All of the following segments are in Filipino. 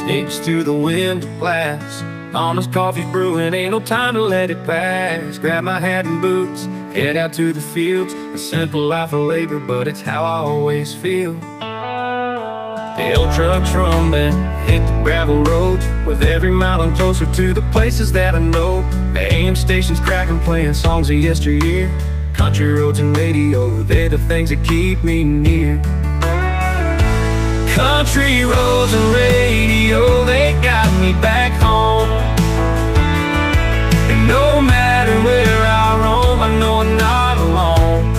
sneaks to the window glass. Honest coffee brewing, ain't no time to let it pass. Grab my hat and boots, head out to the fields. A simple life of labor, but it's how I always feel. The old trucks rumbling, hit the gravel road. With every mile I'm closer to the places that I know. The AM station's cracking, playing songs of yesteryear. Country roads and radio, they're the things that keep me near. Country roads and radio, they got me back home. And no matter where I roam, I know I'm not alone.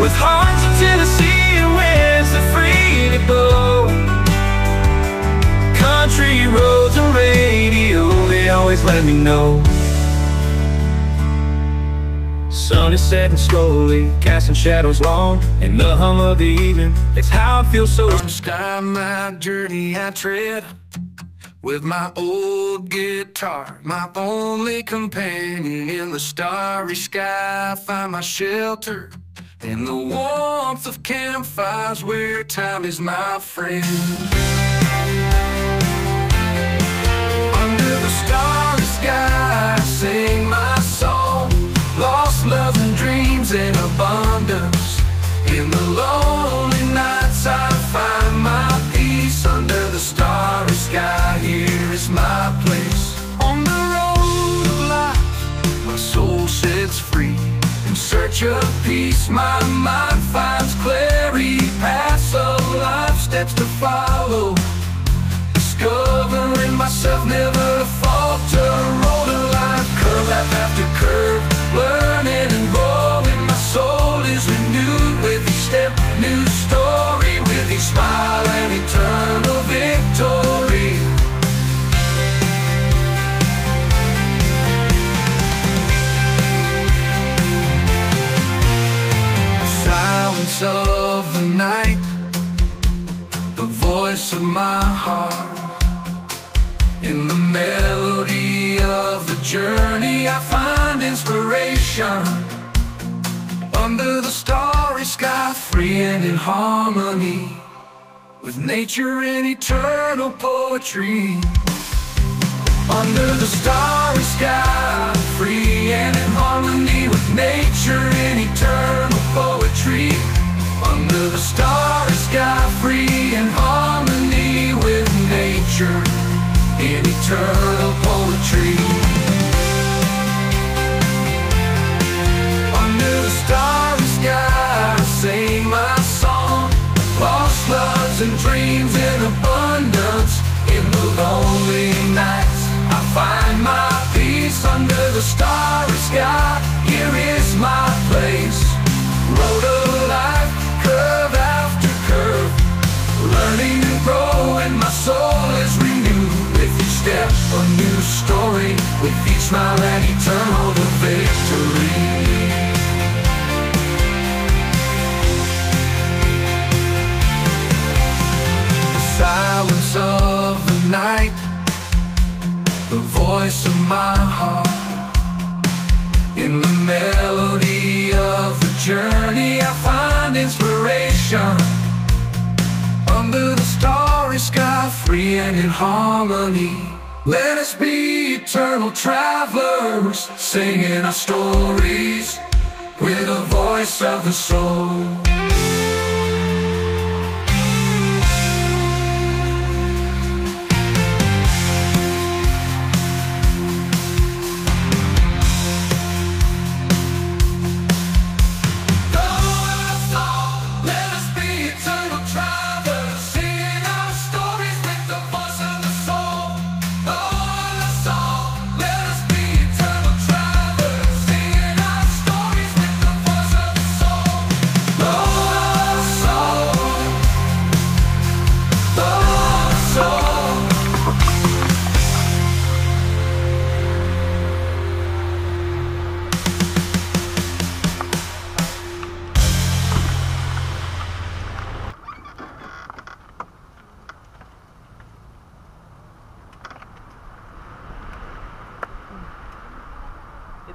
With hearts of Tennessee and winds that free to blow. Country roads and radio, they always let me know. Sun is setting slowly, casting shadows long. In the hum of the evening, it's how I feel so. Start my journey I tread with my old guitar, my only companion. In the starry sky I find my shelter, in the warmth of campfires where time is my friend. Under the starry sky I sing my song, lost love and dreams in abundance. In the lonely nights I find my peace. Under the starry sky, here is my place. On the road of life, my soul sets free. In search of peace, my mind finds clarity. Paths of life, steps to follow. Discovering myself, never to falter. Road of life, curve after curve, learning and growing. My soul is renewed with each step, new story. With each smile and eternal victory. The silence of the night, the voice of my heart. In the melody of the journey I find inspiration. Under the starry sky, free and in harmony with nature and eternal poetry. Under the starry sky, free and in harmony with nature and eternal poetry. Under the starry sky, free and harmony with nature in eternal poetry. Under the starry sky I sing my song, lost loves and dreams in abundance. In the lonely nights I find my peace. Under the starry sky, here is my place. Road of life, curve after curve, learning and growing. My soul is renewed with each step, a new story. With each smile and eternal the victory. The silence of the night, the voice of my heart. In the melody of the journey I find inspiration. Under the starry sky, free and in harmony. Let us be eternal travelers, singing our stories with the voice of the soul.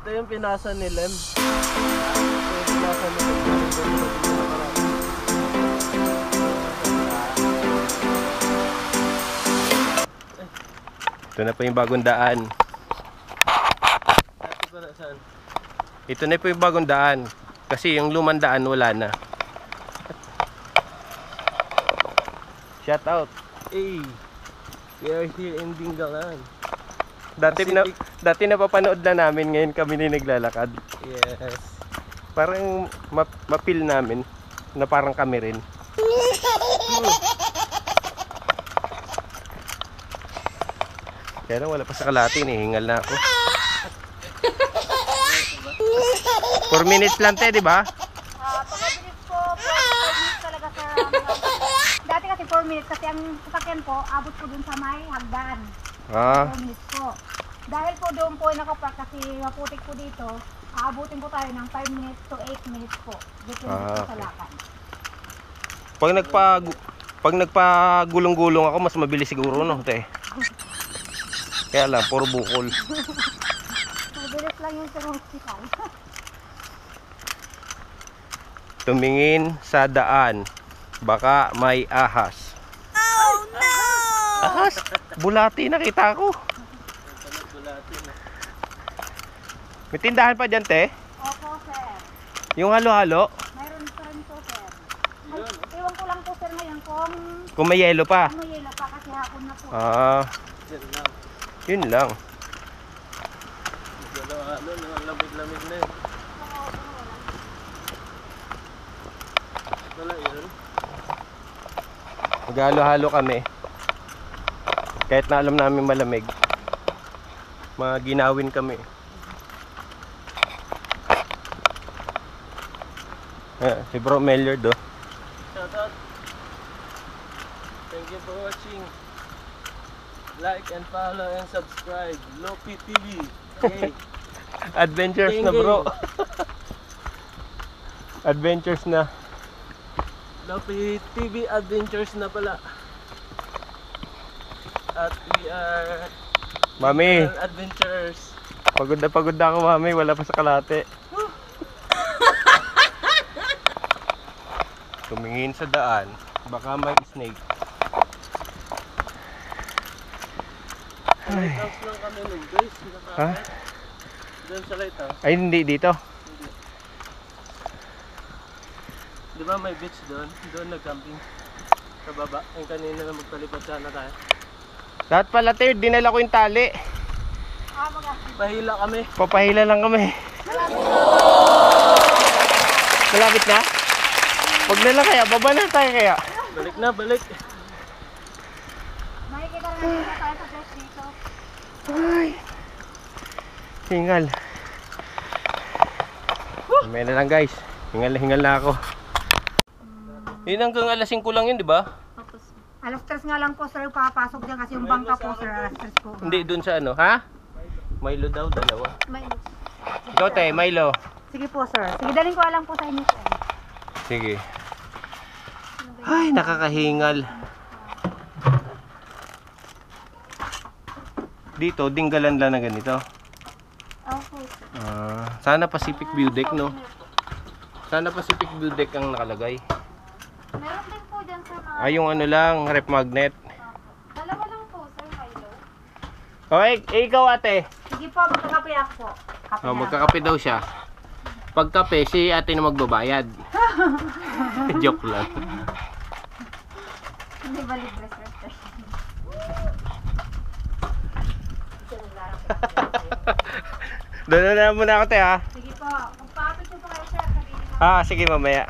Ito yung pinasa ni Lem. Ito yung pinasa ni Lem. Ito na po yung bagong daan. Dati pala saan? Ito na po yung bagong daan. Kasi yung lumang daan wala na. Shout out. Hey, we are here in Dingalan. Dati napapanood na namin, ngayon kami na naglalakad. Yes. Parang mapil namin na parang kami rin. Kaya lang wala pa sa kalahati, hingal na ako. 4 minutes lang te, di ba? Pagkabilis po, 4 minutes talaga sa dati kasi 4 minutes kasi ang sasakyan po, abot po dun sa may hagdan. 4 minutes po. Dahil po doon po nakapark kasi maputik po dito, aabutin po tayo ng 5 minutes to 8 minutes po. Dito po sa lakad. Pag nagpagulong-gulong ako, mas mabilis siguro, no, te? Kaya lang, puro bukol. Mabilis lang yung sa hospital. Tumingin sa daan, baka may ahas. Oh no! Ahas! Bulati, nakita ko. May tindahan pa dyan, te? Opo, sir. Yung halo-halo? Mayroon pa rin po, sir. Ay, iwan ko lang po, sir, ngayon Kung may yelo pa? may yelo pa kasi hapon na po. Diyan lang. Yun lang. Halo-halo, lamig-lamig na yun. Wala yun. Maghalo-halo kami. Kahit na alam namin malamig. Maginawin kami. Si Bro Melior do. Shout out. Thank you for watching. Like and follow and subscribe. Lopi TV. Okay. Adventures na, bro. Adventures na. Lopi TV Adventures na pala. At we are Mami, Adventures. pagod na ako, mami. Wala pa sa kalate. Tumingin sa daan, baka may snake. Lighthouse lang kami nun, guys. Ha? Doon sa lighthouse. Ay, hindi dito. Di ba may beach doon? Doon nag-camping. Sa baba. Yung kanina na magpalipad sana tayo. Lahat pala, te, dinala ko yung tali. Pahila kami. Papahila lang kami. Malapit na? Huwag na lang kaya, baba na tayo kaya. Balik na, balik. Makikita lang natin tayo sa place dito. Ay, hingal. May na lang, guys. Hingal na ako. Yun hanggang alas 5 lang yun, di ba? Alas 3 nga lang po, sir, papasok dyan kasi yung bangka po, sir, alas 3 po. Hindi, dun sa ano, ha? Milo daw, dalawa. May... Ikaw, te, Milo. Sige po, sir. Sige, daling ko alam po sa inyo, sir. Sige. Ay, nakakahingal. Dito, dinggalan lang na ganito. Okay, sir. Sana Pacific View Deck, no? Sana Pacific View Deck ang nakalagay. Meron din po dyan, sir, mga... Ay, yung ano lang, rep magnet. Dalawa lang po, sir, Milo. Okay, ikaw, ate. Sige po, magkakape ako po. Kape na. Magkakape daw siya. Pagkape, si ate na magbabayad. Joke lang. Hindi ba libre, sir? Doon na muna ako, te, ha? Sige po. Magpapit po kayo, sir. Sabihin na. Sige, mamaya.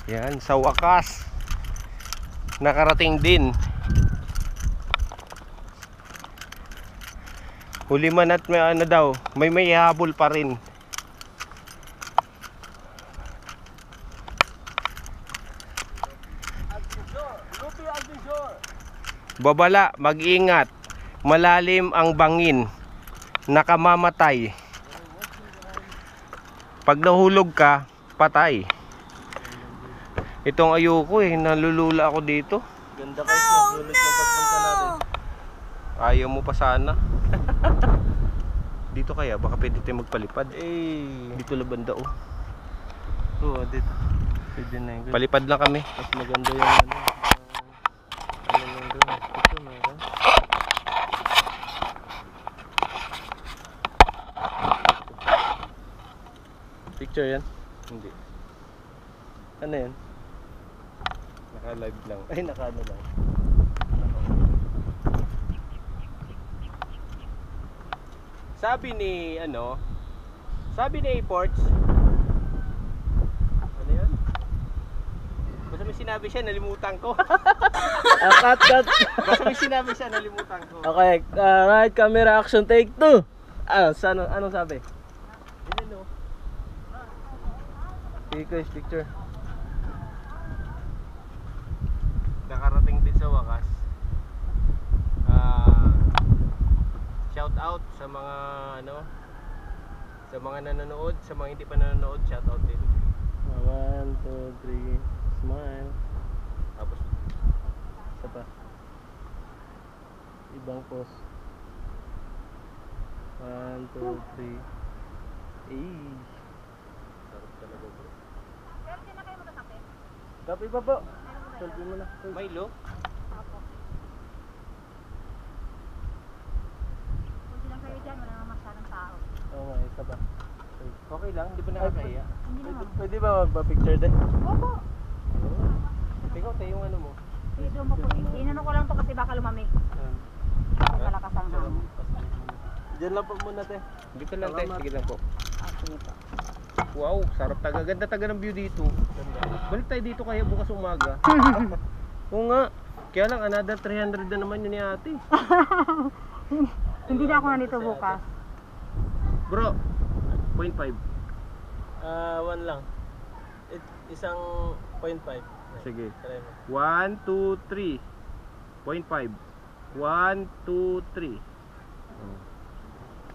Yan, sa wakas nakarating din. Huli man at may ano daw, may habol pa rin. Babala, mag-ingat. Malalim ang bangin. Nakamamatay. Pag nahulog ka, patay. Itong ayoko nalulula ako dito. Ganda guys, nasulit yung pagpunta natin. Ayaw mo pa sana. Dito kaya, baka pwede tayo magpalipad. Eh, Dito lang banda, oh. Oo, dito. Pwede na yun. Palipad lang kami. Mas maganda yung ano. Ano yung doon. Ito meron. Picture yan? Hindi. Ano yan? Naka-live lang. Ay, naka-ano lang. Sabi ni Ports. Ano yun? Basta may sinabi siya, nalimutan ko. Cut. Basta may sinabi siya, nalimutan ko. Okay, right camera action take 2. Anong sabi? Yun, no? Sige guys, picture. Nakarating din sa wakas. Shout out sa mga sa mga nanonood, sa mga hindi pa nanonood, shout out din. 1, 2, 3, smile. Tapos Isa pa. Ibang pose. 1, 2, 3. sarap talaga, bro. Pero di na kayo magkakape. Kape pa po. Selfie mo na. Milo? Apo. Kung di lang kayo dyan, wala naman masyadong tao. Oo nga, isa pa. Okay lang, hindi ba nakakahiya? Hindi naman. Pwede ba magpa-picture din? Opo. Ikaw, tayo yung ano mo. Sige, doon mo po. Inano ko lang to kasi baka lumamig. Kasi malakas ang hangin. Diyan lang po muna, te. Dito lang, te. Sige lang po. Sige po. Wow, sarap taga. Ganda taga ng view dito. Balik tayo dito kaya bukas umaga. Oo nga. Kaya lang, another 300 na naman yun ni ate. Hindi na ako nandito bukas. Bro, 0.5. 1 lang. Isang 0.5. Sige. Try mo. 1, 2, 3. 0.5. 1, 2, 3.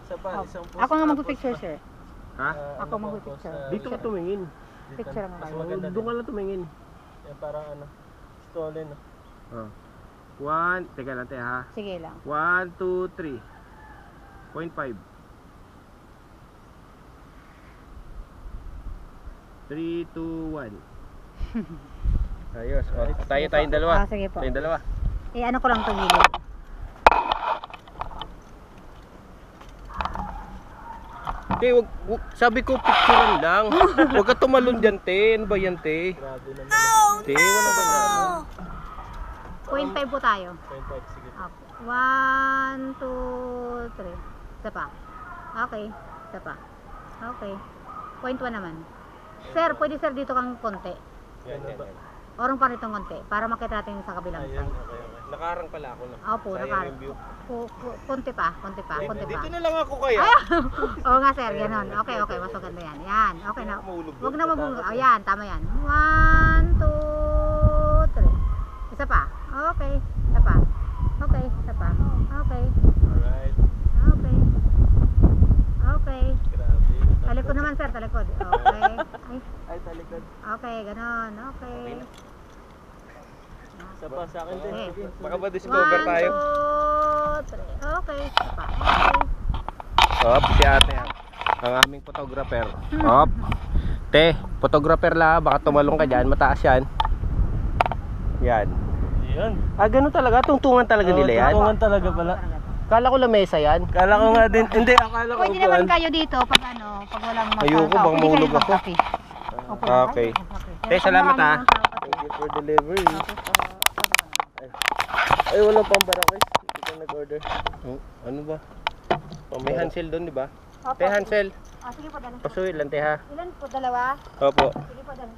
Isa pa, isang pose. Ako nga magpipicture, sir. Ha? Ako magpipicture. Dito ka tumingin. Picture lang Mas kayo. maganda Doon ka lang tumingin. Yan parang ano. Stolen, no? Oh. 1, teka lang, te ha. Sige lang. 1, 2, 3. 0.5. 3, 2, 1. Ayos. O, tayong dalawa. Sige po. Tayong dalawa. Ano ko lang ito gilid. Te, wag, sabi ko picturean lang. Huwag ka tumalon dyan, te. Ano ba yan, te? Grabe naman. Te, wala ba yan? 0.5 po tayo. 0.5, sige. 1, 2, 3. Isa pa. Okay. Isa pa. Okay. 0.1 naman. Sir, pwede sir dito kang konti. Yan. Orong pa nitong konti. Para makita natin sa kabilang Ayun, side. okay. Nakarang pala ako na. Opo, Sayang nakarang. yung view. Konti pa. Dito na lang ako kaya. Oo nga sir, ganun. Okay, mas maganda yan. Yan, okay na. Mahulog Huwag doon. na mabulog. Oh, yan, tama yan. 1, 2, 3. Isa pa. Okay. Isa pa. Okay. Isa pa. Okay. Alright. Okay. Okay. Grabe. Talikod naman sir, talikod. Okay. Ay, talikod. Okay, ganun. Okay. Isa pa sa akin din. Okay. Sige. Baka ma-discover 1, tayo. 2, 3. Okay. Isa pa. Okay. Hop, si ate ang aming photographer. Hop. Te, photographer la, baka tumalong ka dyan, mataas yan. Yan. Yan. Ganun talaga, tungtungan talaga nila yan. Tungan talaga pala. Kala ko lamesa yan. Kala ko nga din. Hindi, akala ko Pwede naman kayo dito pag pag walang masyadong Ayoko, tao. bang Pwede kayo mahulog ako. magkape. Opo, Okay. magkape. Te, salamat, Pag ha. maraming tao kasi. Thank you for delivery. Ay, walang pambarakis. Hindi ka nag-order. Oh, ano ba? May Hansel doon, di ba? Opo, Te, Hansel. sige po, dalhin po. Pasuy lang, te ha. Ilan po? Dalawa? Opo. Sige po, dalhin.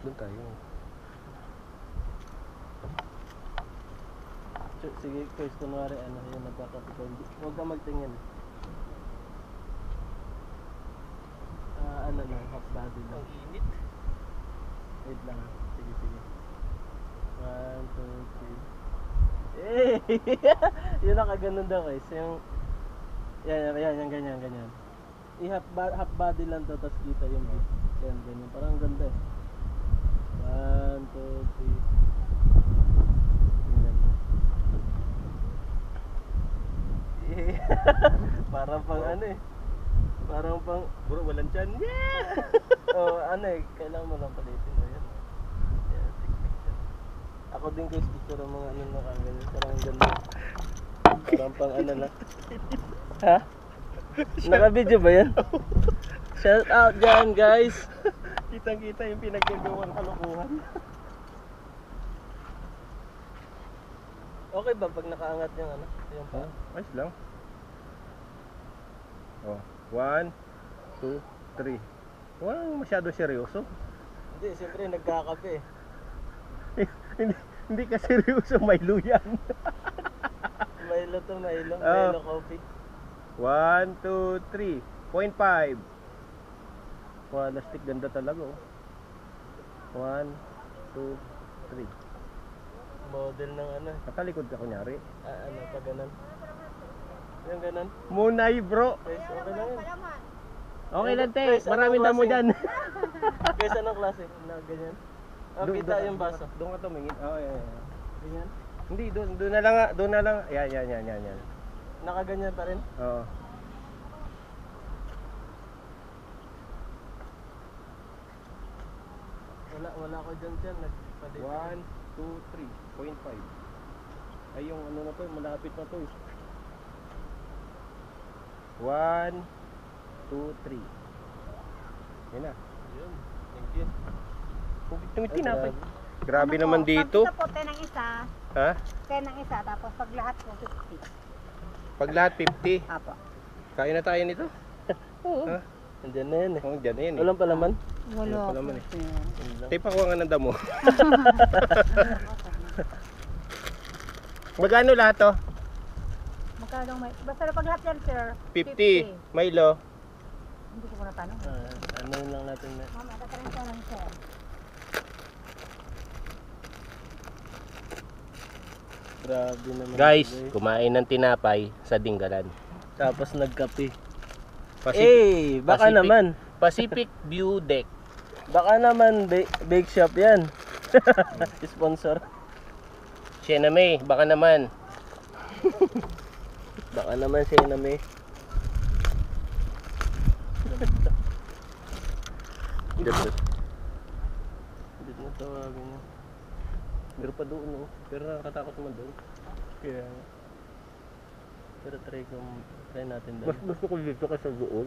Doon tayo. Sige, guys, kunwari ano, yung nagkakapitol. Huwag ka magtingin. Ano lang, half body lang. Init. Wait lang. Sige. 1, 2, 3. Eh! Yun nakaganon daw guys. Yung yan, ganyan. Half body lang to, tapos kita yung beat. Yan, ganyan. Parang ganda eh. 1, 2, 3. Ganyan. Parang pang ano eh. Parang pang, Bro, walang tiyan. Yeah! ano eh, kailangan mo lang palitin mo yan. Yan, technique yan. Ako din guys, gusto ng mga ano na ganyan. Parang ganda. Parang pang ano na. Ha? Naka-video ba yan? Shout out dyan guys! Kitang-kita yung pinaggagawang kalokohan. Okay ba pag nakaangat yung ano? Yung pa? Ayos lang. Oh, 1, 2, 3. Walang masyado seryoso. Hindi, siyempre nagkakape eh. Hindi ka seryoso, may luyan. Milo to Milo, Oh. Milo coffee. 1, 2, 3. 0.5. Wow, lastik ganda talaga oh. 1, 2, 3. Model ng ano. Nakalikod ka kunyari. Ano pa ganun. Yung ganun. Munay bro. Guys, okay lang yun. Okay lang te, Guys, maraming anong damo klase? dyan. Guys, anong klase? Na ganyan. Oh, kita yung baso. Doon ka tumingin. Oh, yeah. Ganyan. Hindi, doon na lang. Doon na lang. Yan. Nakaganyan pa rin. Oo. Wala ko dyan dyan. Nagpalit. 1, 2, 3. 0.5. Ay, yung ano na to, malapit na to eh. 1, 2, 3. Yan na. Yun. Thank you. Tumiti na pa. grabe. Grabe Ano naman po, dito. Pag isa po, 10 ang isa. Ha? 10 ang isa. Tapos pag lahat po, 50. Pag lahat 50. Apo. Kain na tayo nito. Oo. Ha? Nandiyan na yan eh. Oh, dyan na yan eh. Walang palaman. Wala pa po. naman eh. sir. Yun lang. Tayo pakuha nga ng damo. Magkano lahat to? Magkano may... Basta na pag lahat yan, sir. 50. Milo. Hindi ko na tanong. Ano yun lang natin na. Mama, tatarin ko lang, sir. Grabe naman. Guys, ito, kumain ng tinapay sa Dinggalan. Tapos nagkape. Pacific, Baka Pacific. naman. Pacific View Deck. Baka naman bake shop yan. Sponsor. Siya na may, baka naman. Baka naman siya na may. Hindi na tawagin niya. Meron pa doon, no? Pero nakakatakot naman doon. Kaya... Pero try natin Mas doon. gusto ko dito kasi doon.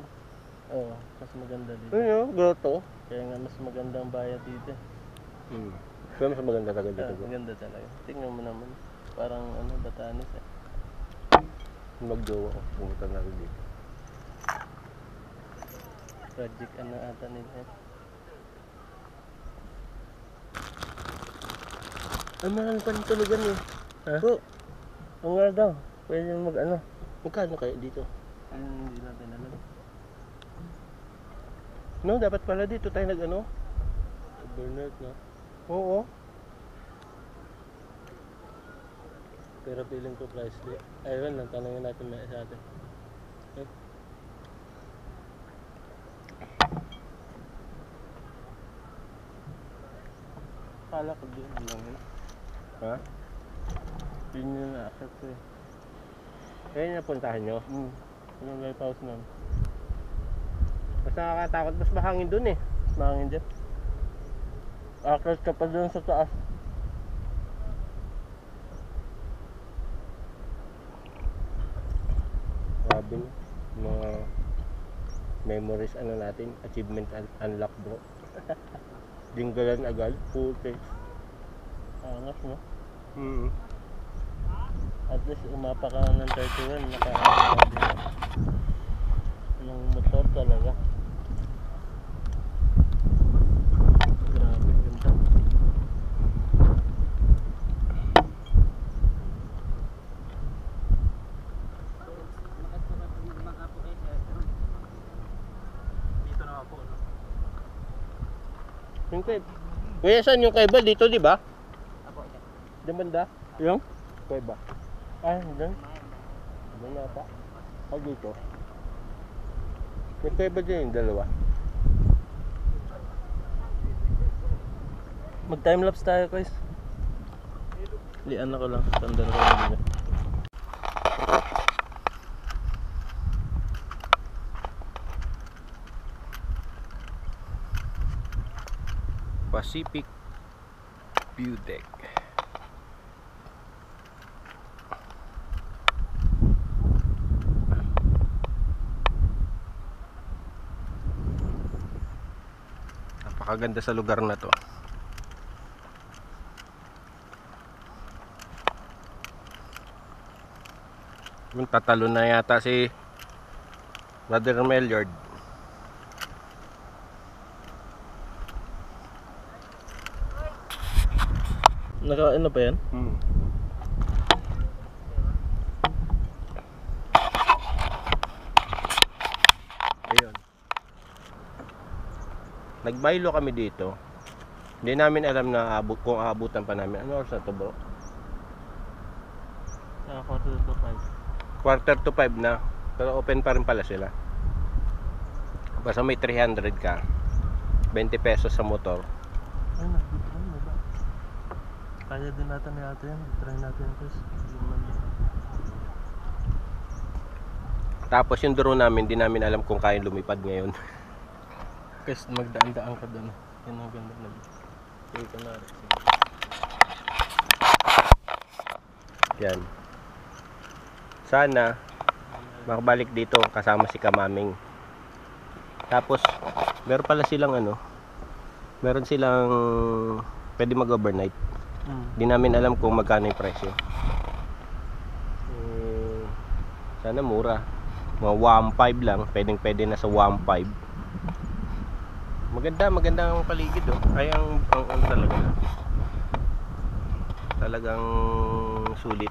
Oo, mas maganda dito. Ano, grotto? Kaya nga mas maganda ang bayad dito. Pero mas maganda talaga Ah, dito. maganda talaga. Tingnan mo naman. Parang ano, Batanes eh. Mag-jowa ko, pumunta na rin dito. Project ano ata nila eh. Ang mahal pa ng tulugan eh. Ha? Oo. Ang mahal daw. Pwede mag ano. Magkano kayo dito? Hindi natin alam. No, dapat pala dito tayo nag-ano? Bernard na. Oo. Pero feeling ko pricely. Ayun lang, tanongin natin na sa atin. Eh. Kala ko din lang yun. Ha? Yun yung na-accept ko eh. Kaya napuntahan nyo? Yung live house na. Mas nakakatakot, mas mahangin dun eh. Mahangin dyan. Akit ka pa dun sa taas. Grabe no. Mga memories ano natin, achievement unlock bro. Dinggalan agad, puti. Angas no? Mm. At least umapa ka ng 31, naka-ano ng motor talaga. Grabe, ganda. Dito na ako, no? Yung Kuya, saan yung kaiba dito, di ba? Apo, sir. Diyan banda? Yung? Kaiba. Ah, dyan. Diyan na pa. O dito. May kaiba dyan yung dalawa. Mag-timelapse tayo guys. Lian ako lang, tanda ko lang nila. Pacific View Deck. Napakaganda sa lugar na to. Tatalo na yata si Brother Melyard. Nakain na pa yan? Ayun. Nagbaylo kami dito. Hindi namin alam na kung aabutan pa namin. Ano oras na to, bro? 4:45 na. Pero open pa rin pala sila. Basta may 300 ka, 20 pesos sa motor. Ay, nag-try na ba? Kaya din natin na yata yan. Try natin guys. Tapos yung drone namin, di namin alam kung kaya lumipad ngayon. Guys, magdaan-daan ka doon. Yan ang ganda na. Sige ka na. Yan. Sana makabalik dito kasama si Kamaming. Tapos meron pala silang meron silang pwede mag-overnight. Di namin alam kung magkano yung presyo. Sana mura. Mga 1.5 lang, pwede na sa 1.5. Maganda ang paligid Ay ang talaga. Talagang sulit.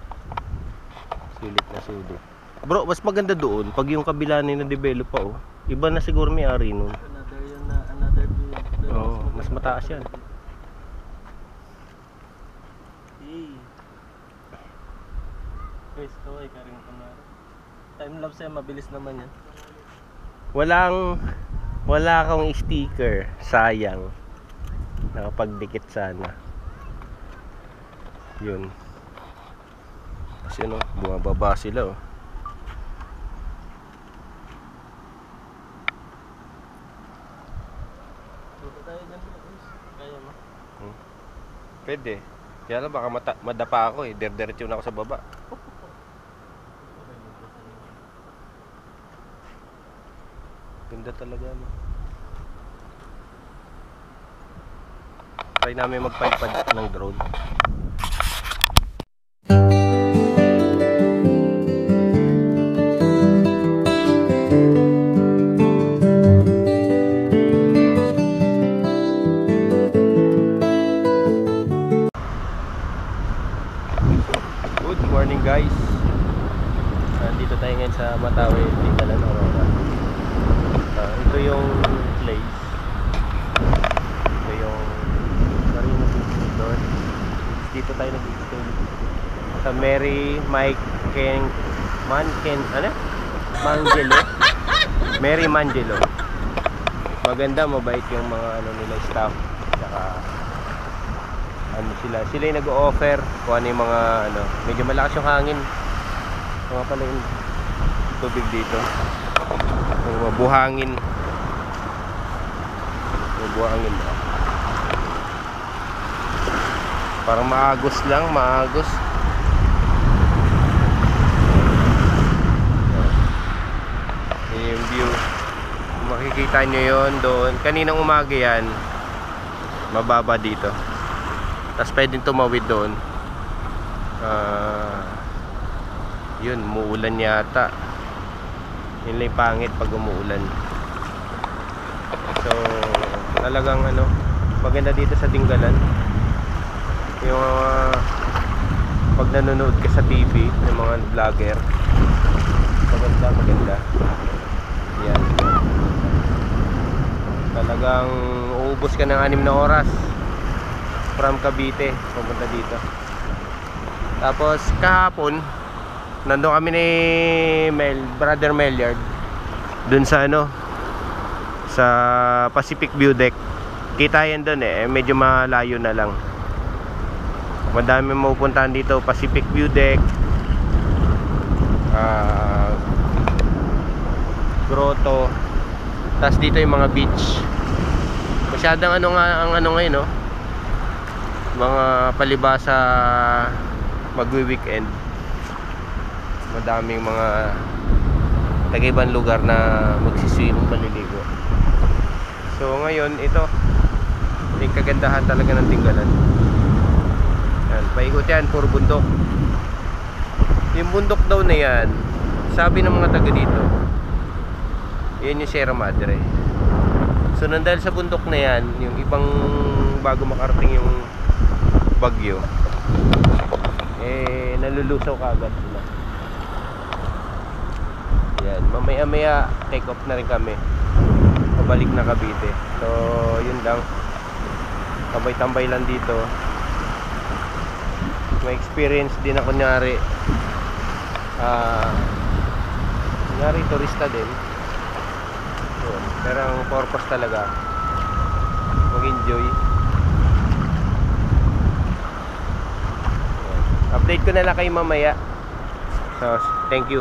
Sulit na sulit. Bro, mas maganda doon pag yung kabila na develop pa Iba na siguro may ari nun. Another view. Oo, mas mataas yan. Guys, kaway ka rin kunwari. Time lapse yan, mabilis naman yan. Wala kang sticker. Sayang. Nakapagdikit sana. Yun. Kasi bumababa sila Punta tayo dyan guys. Kaya mo? Pwede. Kaya lang baka madapa ako Diretso na ako sa baba. Ganda talaga Try namin magpalipad ng drone. Good morning guys. Nandito tayo ngayon sa Matawi, Tinggalan, Aurora. Ito yung place. Ito yung Marina Resort. Dito tayo nag-stay sa Mary Mangelo. Mary Mangelo. Maganda, mabait yung mga nila staff. Saka sila yung nag-o-offer kung ano yung mga medyo malakas yung hangin. Mga pala yung tubig dito. Buhangin. Buhangin. Parang maagos lang, maagos. Yan yung view. Makikita nyo yun doon. Kaninang umaga yan, mababa dito. Tapos pwedeng tumawid doon. Yun, umuulan yata. Yun lang pangit pag umuulan. So talagang maganda dito sa Tinggalan. Yung pag nanonood ka sa TV ng mga vlogger, maganda. Yan. Talagang uubos ka ng 6 na oras from Cavite pupunta dito. Tapos kahapon nandun kami ni Brother Melyard dun sa sa Pacific View Deck. Kita yan dun medyo malayo na lang. Madami mapupuntahan dito, Pacific View Deck, grotto. Tapos dito yung mga beach. Masyadong ngayon mga palibasa magwi-weekend. Madaming mga taga-ibang lugar na magsiswimming, maliligo. So ngayon ito yung kagandahan talaga ng Tinggalan. Yan, paikot yan, puro bundok. Yung bundok daw na yan, sabi ng mga taga dito, yan yung Sierra Madre. So nandahil sa bundok na yan, yung ibang bago makarating yung bagyo, eh nalulusaw kagad sila. Yan, mamaya-maya take off na rin kami, pabalik na Cavite. So yun lang, tambay-tambay lang dito. May experience din ako kunyari turista din. Yun. Pero ang purpose talaga mag-enjoy. Update ko na lang kayo mamaya. So thank you.